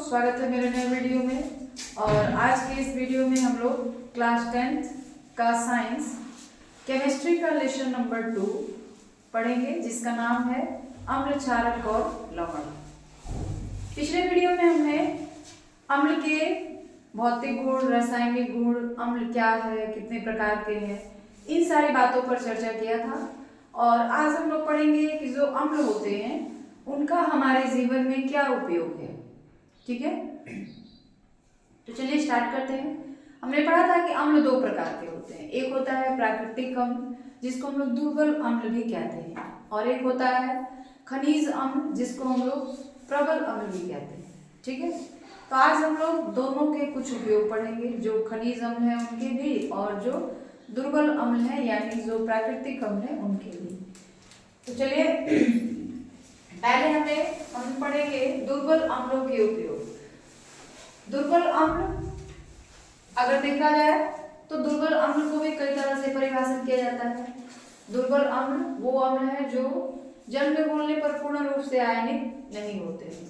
स्वागत है मेरे नए वीडियो में। और आज के इस वीडियो में हम लोग क्लास 10th का साइंस केमिस्ट्री का लेसन नंबर 2 पढ़ेंगे, जिसका नाम है अम्ल, क्षारक और लवण। पिछले वीडियो में हमने अम्ल के भौतिक गुण, रासायनिक गुण, अम्ल क्या है, कितने प्रकार के हैं, इन सारी बातों पर चर्चा किया था। और आज हम लोग पढ़ेंगे कि जो अम्ल होते हैं उनका हमारे जीवन में क्या उपयोग है। ठीक है, तो चलिए स्टार्ट करते हैं। हमने पढ़ा था कि अम्ल दो प्रकार के होते हैं। एक होता है प्राकृतिक अम्ल, जिसको हम लोग दुर्बल अम्ल भी कहते हैं, और एक होता है खनिज अम्ल, जिसको हम लोग प्रबल अम्ल भी कहते हैं। ठीक है, तो आज हम लोग दोनों के कुछ उपयोग पढ़ेंगे, जो खनिज अम्ल है उनके भी और जो दुर्बल अम्ल है यानी जो प्राकृतिक अम्ल है उनके भी। तो चलिए पहले हम पढ़ेंगे दुर्बल अम्लों के उपयोग। दुर्बल अम्ल अगर देखा जाए तो दुर्बल अम्ल को भी कई तरह से परिभाषित किया जाता है। दुर्बल अम्ल वो अम्ल है जो जल में घुलने पर पूर्ण रूप से आयनिक नहीं होते हैं।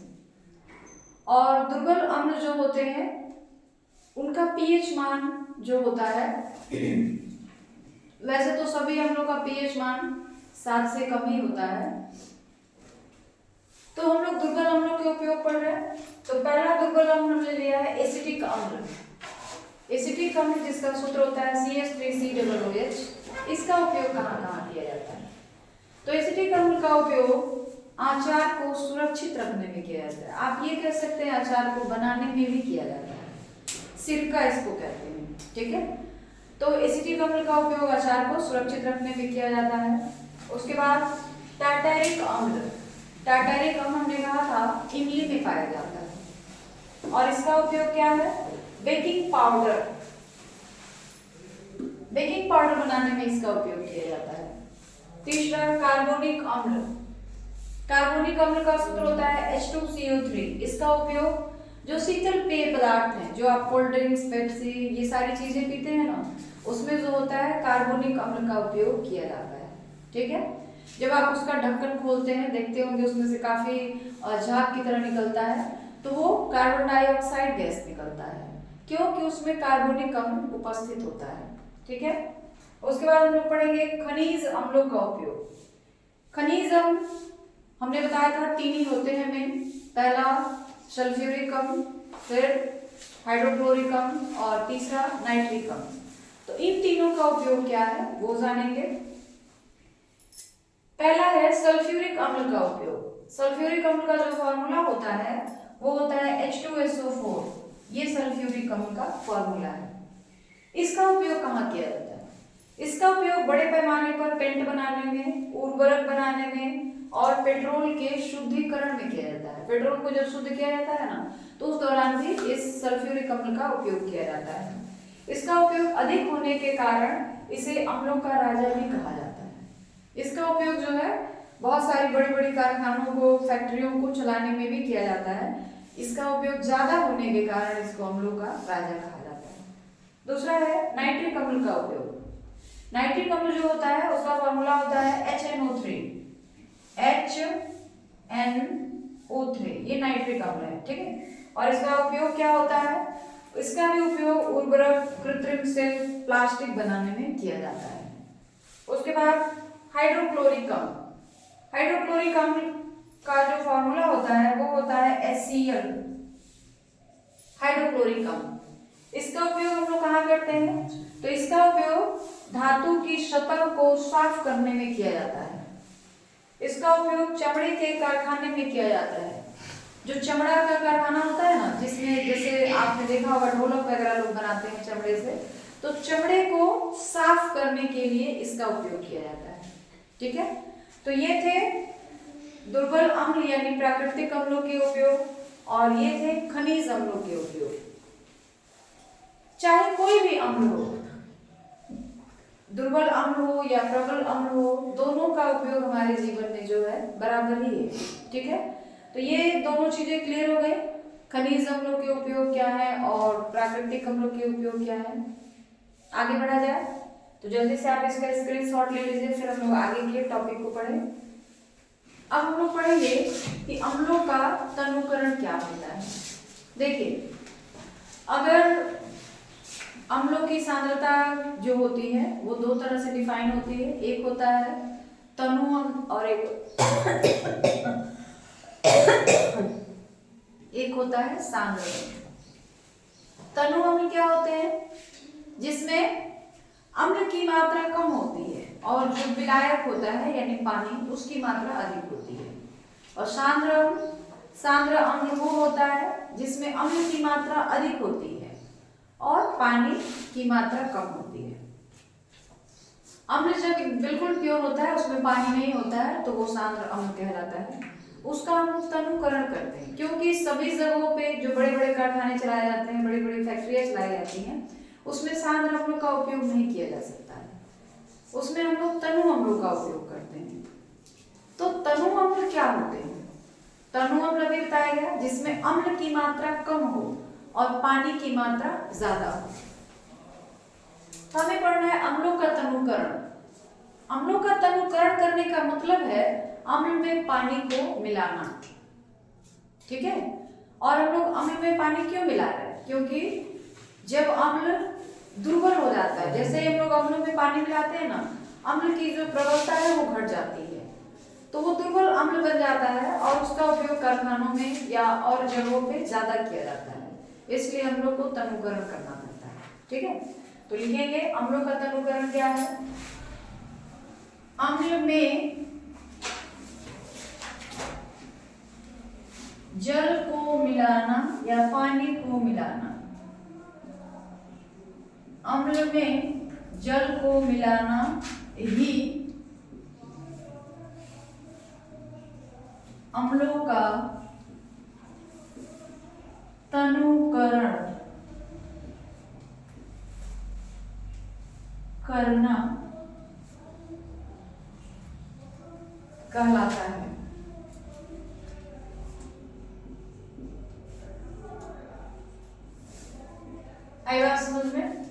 और दुर्बल अम्ल जो होते हैं उनका पीएच मान जो होता है, वैसे तो सभी अम्लों का पीएच मान 7 से कम ही होता है। तो हम लोग दुर्बल अम्लों के उपयोग पढ़ रहे हैं। तो पहला दुर्बल अम्ल हमने लिया है एसिटिक अम्ल। एसिटिक अम्ल जिसका सूत्र होता है CH3COOH। इसका उपयोग कहाँ कहाँ किया जाता है? तो एसिटिक अम्ल का उपयोग अचार को सुरक्षित रखने में किया जाता है। आप ये कह सकते हैं अचार को बनाने में भी किया जाता है, सिरका इसको कहते हैं। ठीक है, तो एसिटिक अम्ल का उपयोग अचार को सुरक्षित रखने में किया जाता है। उसके बाद टार्टारिक अम्ल। टार्टारिक अम्ल हमने कहा था इमली में पाया जाता है, और इसका उपयोग क्या है? बेकिंग पाउडर, बेकिंग पाउडर बनाने में इसका उपयोग किया जाता है। तीसरा कार्बोनिक अम्ल। कार्बोनिक अम्ल का सूत्र होता है H2CO3। इसका उपयोग जो शीतल पेय पदार्थ हैं, जो आप कोल्ड ड्रिंक्स, पेप्सी, ये सारी चीजें पीते हैं ना, उसमें जो होता है कार्बोनिक अम्ल का उपयोग किया जाता है। ठीक है, जब आप उसका ढक्कन खोलते हैं देखते होंगे उसमें से काफी झाग की तरह निकलता है, तो वो कार्बन डाइऑक्साइड गैस निकलता है, क्योंकि उसमें कार्बोनिक अम्ल उपस्थित होता है। ठीक है, उसके बाद हम लोग पढ़ेंगे खनिज अम्लों का उपयोग। खनिज अम्ल हमने बताया था 3 ही होते हैं मेन। पहला सल्फ्यूरिक अम्ल, फिर हाइड्रोक्लोरिक अम्ल और तीसरा नाइट्रिक अम्ल। तो इन तीनों का उपयोग क्या है वो जानेंगे। पहला है सल्फ्यूरिक अम्ल का उपयोग। सल्फ्यूरिक अम्ल का जो फॉर्मूला होता है वो होता है H2SO4। ये सल्फ्यूरिक अम्ल का फॉर्मूला है। इसका उपयोग कहाँ किया जाता है? इसका उपयोग बड़े पैमाने पर पेंट बनाने में, उर्वरक बनाने में और पेट्रोल के शुद्धिकरण में किया जाता है। पेट्रोल को जब शुद्ध किया जाता है ना, तो उस दौरान भी इस सल्फ्यूरिक अम्ल का उपयोग किया जाता है। इसका उपयोग अधिक होने के कारण इसे अम्लों का राजा भी कहा जाता है। इसका उपयोग जो है बहुत सारी बड़ी बड़ी कारखानों को, फैक्ट्रियों को चलाने में भी किया जाता है। इसका उपयोग ज्यादा होने के कारण इसको अम्लों का राजा कहा जाता है। दूसरा है नाइट्रिक अम्ल का उपयोग। नाइट्रिक अम्ल जो होता है उसका फॉर्मूला होता है HNO3। HNO3 ये नाइट्रिक अम्ल है। ठीक है, और इसका उपयोग क्या होता है? इसका भी उपयोग उर्वरक, कृत्रिम सेल, प्लास्टिक बनाने में किया जाता है। उसके बाद हाइड्रोक्लोरिक अम्ल। हाइड्रोक्लोरिक अम्ल का जो फॉर्मूला होता है वो होता है HCl, हाइड्रोक्लोरिक अम्ल। इसका उपयोग हम लोग कहाँ करते हैं? तो इसका उपयोग धातु की सतह को साफ करने में किया जाता है। इसका उपयोग चमड़े के कारखाने में किया जाता है। जो चमड़ा का कारखाना होता है ना, जिसमें जैसे आपने देखा होगा ढोलक वगैरह लोग बनाते हैं चमड़े से, तो चमड़े को साफ करने के लिए इसका उपयोग किया जाता है। ठीक है, तो ये थे दुर्बल अम्ल यानी प्राकृतिक अम्लों के उपयोग, और ये थे खनिज अम्लों के उपयोग। चाहे कोई भी अम्ल हो, दुर्बल अम्ल हो या प्रबल अम्ल हो, दोनों का उपयोग हमारे जीवन में जो है बराबर ही है। ठीक है, तो ये दोनों चीजें क्लियर हो गई। खनिज अम्लों के उपयोग क्या है और प्राकृतिक अम्लों के उपयोग क्या है। आगे बढ़ा जाए तो जल्दी से आप इसका स्क्रीनशॉट ले लीजिए, फिर हम लोग आगे के टॉपिक को पढ़ें। अब हम लोग पढ़ेंगे कि अम्लों का तनुकरण क्या होता है। देखिए, अगर अम्लों की सांद्रता जो होती है वो दो तरह से डिफाइन होती है। एक होता है तनु अम्ल और एक होता है सांद्र अम्ल। तनु अम्ल क्या होते हैं? जिसमें अम्ल की मात्रा कम होती है और जो विलायक होता है यानी पानी उसकी मात्रा अधिक होती है। और सांद्र अम्ल वो होता है जिसमें अम्ल की मात्रा अधिक होती है और पानी की मात्रा कम होती है। अम्ल जब बिल्कुल प्योर होता है, उसमें पानी नहीं होता है, तो वो सांद्र अम्ल कहलाता है। उसका हम तनुकरण करते हैं क्योंकि सभी जगहों पे जो बड़े बड़े कारखाने चलाए जाते हैं, बड़ी बड़ी फैक्ट्रियां चलाई जाती हैं, उसमें सांद्र अम्लों का उपयोग नहीं किया जा सकता है। उसमें हम लोग तनु अम्लों का उपयोग करते हैं। तो तनु अम्ल क्या होते हैं? तनु अम्ल अभी बताया गया जिसमें अम्ल की मात्रा कम हो और पानी की मात्रा ज्यादा हो। तो हमें पढ़ना है अम्लों का तनुकरण। अम्लों का तनुकरण करने का मतलब है अम्ल में पानी को मिलाना, ठीक है। और हम लोग अम्ल में पानी क्यों मिला रहे हैं? क्योंकि जब अम्ल दुर्बल हो जाता है, जैसे हम लोग अम्लों में पानी मिलाते हैं ना, अम्ल की जो प्रबलता है वो घट जाती है, तो वो दुर्बल अम्ल बन जाता है और उसका उपयोग कारखानों में या और जगहों पे ज्यादा किया जाता है। इसलिए हम लोग को तनुकरण करना पड़ता है, ठीक है। तो लिखेंगे अम्लों का तनुकरण क्या है? अम्ल में जल को मिलाना या पानी को मिलाना। अम्ल में जल को मिलाना ही अम्लों का तनुकरण करना कहलाता है। आई बात समझ में?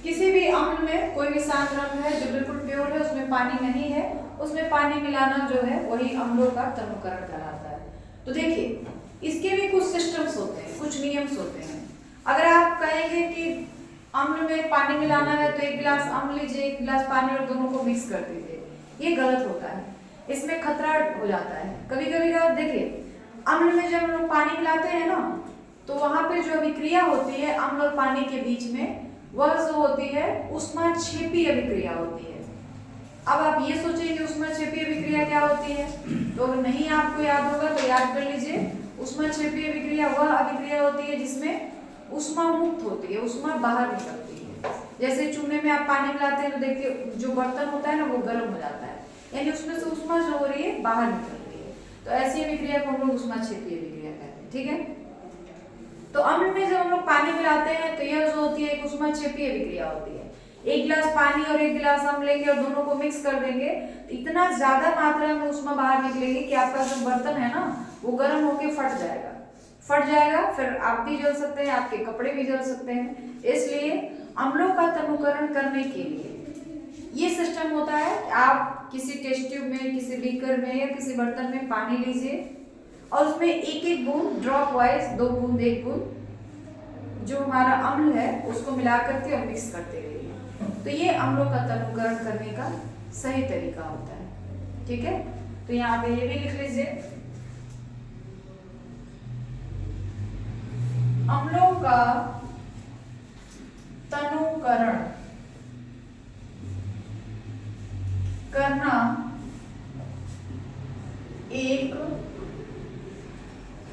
किसी भी अम्ल में कोई भी सांद्र अम्ल है जो बिल्कुल प्योर है, उसमें पानी नहीं है, उसमें पानी मिलाना जो है वही अम्लों का तनुकरण कहलाता है। तो देखिए, इसके भी कुछ सिस्टम्स होते हैं, कुछ नियम्स होते हैं। अगर आप कहेंगे कि अम्ल में पानी मिलाना है तो एक गिलास अम्ल लीजिए, एक गिलास पानी और दोनों को मिक्स कर दीजिए, ये गलत होता है। इसमें खतरा हो जाता है। कभी कभी देखिए, अम्ल में जब हम लोग पानी मिलाते हैं ना, तो वहां पे जो अभिक्रिया होती है अम्ल और पानी के बीच में, वह जो होती है ऊष्माक्षेपी अभिक्रिया होती है। अब आप ये सोचेंगे ऊष्माक्षेपी अभिक्रिया क्या होती है, तो अगर नहीं आपको याद होगा तो याद कर लीजिए। ऊष्माक्षेपी अभिक्रिया वह अभिक्रिया होती है जिसमें ऊष्मा मुक्त होती है, ऊष्मा बाहर निकलती है। जैसे चूल्हे में आप पानी मिलाते हैं तो देखिए जो बर्तन होता है ना वो गर्म हो जाता है, यानी उसमें से ऊष्मा जो हो रही है बाहर निकल रही है। तो ऐसी अभिक्रिया को हम लोग ऊष्माक्षेपी अभिक्रिया कहते हैं, ठीक है। तो अम्ल में जब हम लोग पानी मिलाते हैं तो यह जो होती है एक ऊष्माक्षेपी अभिक्रिया होती है। एक गिलास पानी और एक गिलास अम्ल लेंगे और दोनों को मिक्स कर देंगे तो इतना ज्यादा मात्रा में ऊष्मा बाहर निकलेगी कि आपका जो बर्तन है ना वो गर्म होके फट जाएगा, फिर आप भी जल सकते हैं, आपके कपड़े भी जल सकते हैं। इसलिए अम्लों का तनुकरण करने के लिए ये सिस्टम होता है कि आप किसी टेस्ट ट्यूब में, किसी बीकर में या किसी बर्तन में पानी लीजिए और उसमें एक एक बूंद ड्रॉप वाइज, 2 बूंद 1 बूंद जो हमारा अम्ल है उसको मिला करके और मिक्स करते रहिए। तो ये अम्लों का तनुकरण करने का सही तरीका होता है, ठीक है। तो यहाँ पे ये भी लिख लीजिए, अम्लों का तनुकरण करना एक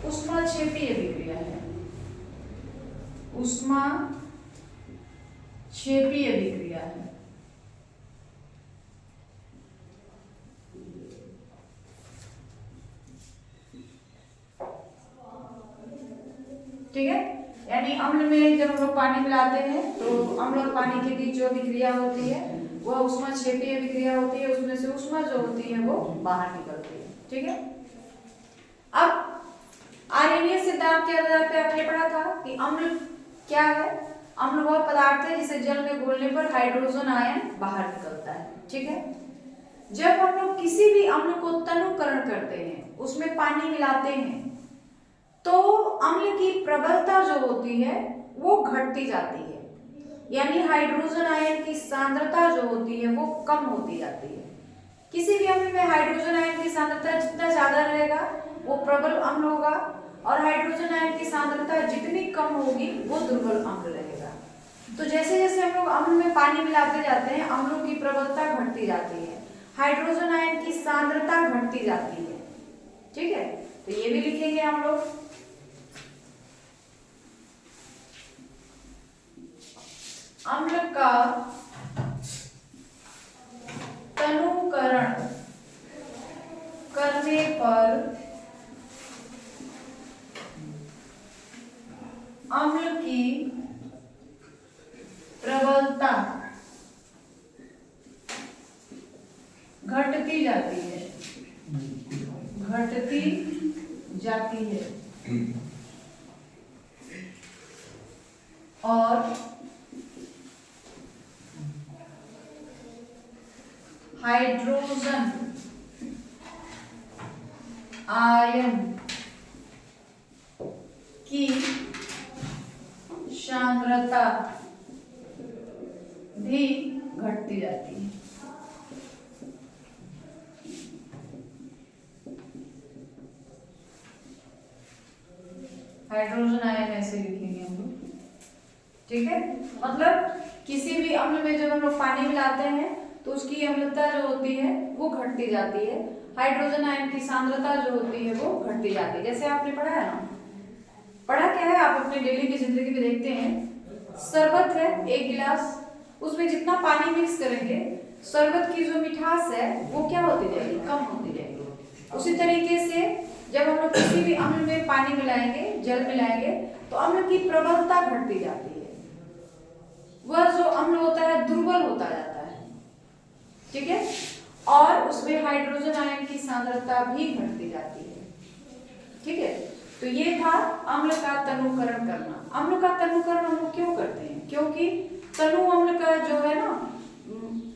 ऊष्माक्षेपी अभिक्रिया है। ऊष्माक्षेपी अभिक्रिया है, ठीक है। यानी अम्ल में जब हम लोग पानी मिलाते हैं तो अम्ल और पानी के बीच जो अभिक्रिया होती है वह ऊष्माक्षेपी अभिक्रिया होती है, उसमें से ऊष्मा जो होती है वो बाहर निकलती है, ठीक है। अब आर्यनीय सिद्धांत के आधार पर आपने पढ़ा था कि अम्ल क्या है? अम्ल वह पदार्थ है जिसे जल में घोलने पर हाइड्रोजन आयन बाहर निकलता है, ठीक है। जब हम लोग किसी भी अम्ल को तनुकरण करते हैं, उसमें पानी मिलाते हैं, तो अम्ल की प्रबलता जो होती है वो घटती जाती है, यानी हाइड्रोजन आयन की सांद्रता जो होती है वो कम होती जाती है। किसी भी अम्ल में हाइड्रोजन आयन की सांद्रता जितना ज्यादा रहेगा वो प्रबल अम्ल होगा, और हाइड्रोजन आयन की सांद्रता जितनी कम होगी वो दुर्बल अम्ल रहेगा। तो जैसे जैसे हम लोग अम्ल में पानी मिलाते जाते हैं, अम्लों की प्रबलता घटती जाती है, हाइड्रोजन आयन की सांद्रता घटती जाती है। ठीक है, तो ये भी लिखेंगे हम लोग। अम्ल का तनुकरण करने पर अम्ल की प्रबलता घटती जाती है, घटती जाती है, और हाइड्रोजन आयन की सांद्रता भी घटती जाती है। हाइड्रोजन आयन ऐसे लिखेंगे हम लोग। ठीक है, मतलब किसी भी अम्ल में जब हम लोग पानी मिलाते हैं तो उसकी अम्लता जो होती है वो घटती जाती है, हाइड्रोजन आयन की सांद्रता जो होती है वो घटती जाती है। जैसे आपने पढ़ा है ना, पढ़ा क्या है, आप अपने डेली की जिंदगी में देखते हैं, शरबत है एक गिलास, उसमें जितना पानी मिक्स करेंगे शरबत की जो मिठास है वो क्या होती जाएगी, कम होती जाएगी। उसी तरीके से जब हम लोग किसी भी अम्ल में पानी मिलाएंगे, जल मिलाएंगे, तो अम्ल की प्रबलता घटती जाती है, वह जो अम्ल होता है दुर्बल होता जाता है। ठीक है, और उसमें हाइड्रोजन आयन की सांद्रता भी घटती जाती है। ठीक है, तो ये था अम्ल का तनुकरण करना। अम्ल का तनुकरण हम लोग क्यों करते हैं, क्योंकि तनु अम्ल का जो है ना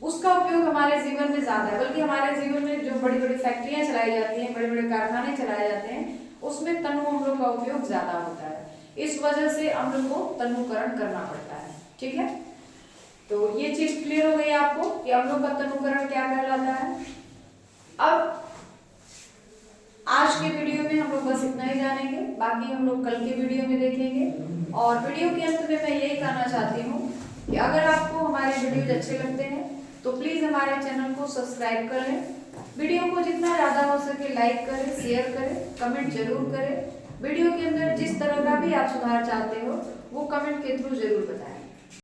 उसका उपयोग हमारे जीवन में ज्यादा है, बल्कि हमारे जीवन में जो बड़ी बड़ी फैक्ट्रियां चलाई जाती हैं, बड़े बड़े कारखाने चलाए जाते हैं, उसमें तनु अम्लों का उपयोग ज्यादा होता है। इस वजह से अम्ल को तनुकरण करना पड़ता है। ठीक है, तो ये चीज क्लियर हो गई आपको कि अम्लों का तनुकरण क्या कहलाता है। अब आज के वीडियो में हम लोग बस इतना ही जानेंगे, बाकी हम लोग कल के वीडियो में देखेंगे। और वीडियो के अंत में मैं यही कहना चाहती हूँ कि अगर आपको हमारे वीडियोज अच्छे लगते हैं तो प्लीज हमारे चैनल को सब्सक्राइब कर लें, वीडियो को जितना ज्यादा हो सके लाइक करें, शेयर करें, कमेंट जरूर करें। वीडियो के अंदर जिस तरह का भी आप सुधार चाहते हो वो कमेंट के थ्रू जरूर बताएं।